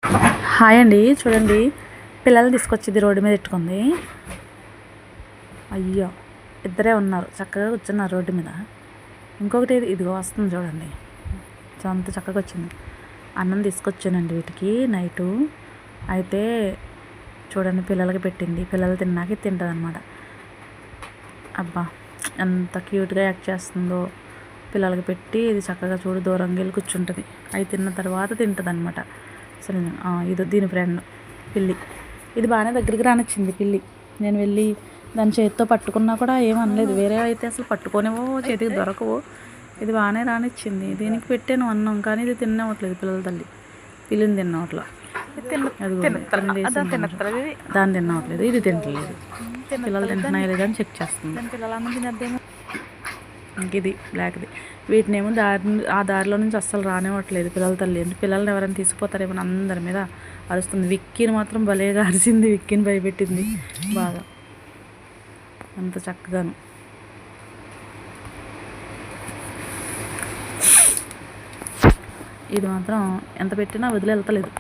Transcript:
Hi అండి, చూడండి పిల్లలు తీసుకొచ్చింది రోడ్డు మీద పెట్టుకుంది. అయ్యో, ఇద్దరే ఉన్నారు, చక్కగా కూర్చున్నారు రోడ్డు మీద. ఇంకొకటి ఇదిగో వస్తుంది చూడండి, అంత చక్కగా వచ్చింది. అన్నం తీసుకొచ్చానండి వీటికి నైటు. అయితే చూడండి పిల్లలకి పెట్టింది, పిల్లలు తిన్నాక తింటుంది అనమాట. అబ్బా, ఎంత క్యూట్గా యాక్ట్ చేస్తుందో. పిల్లలకి పెట్టి ఇది చక్కగా చూడు దూరంగా వెళ్ళి కూర్చుంటుంది. అవి తిన్న తర్వాత తింటుంది అనమాట. అసలు ఇది దీని ఫ్రెండ్ పిల్లి. ఇది బాగానే దగ్గరికి రానిచ్చింది పిల్లి. నేను వెళ్ళి దాని చేతితో పట్టుకున్నా కూడా ఏమనలేదు. వేరే అయితే అసలు పట్టుకోనేవో, చేతికి దొరకవు. ఇది బాగానే రానిచ్చింది. దీనికి పెట్టాను అన్నం, కానీ ఇది తినవట్లేదు. పిల్లల తల్లి పిల్లిని తినవట్లేదు. దాన్ని తినవట్లేదు, ఇది తింటలేదు. పిల్లలు తింటున్నాయి లేదా అని చెక్ చేస్తుంది. ఇంక ఇది బ్లాక్ది. వీటినేమో ఆ దారిలో నుంచి అస్సలు రానివ్వట్లేదు పిల్లల తల్లి. పిల్లల్ని ఎవరైనా తీసుకుపోతారేమో అందరి మీద అరుస్తుంది. విక్కీని మాత్రం భలేగా అరిసింది, విక్కీని భయపెట్టింది బాగా. అంత చక్కగాను. ఇది మాత్రం ఎంత పెట్టినా వదిలి వెళ్తలేదు.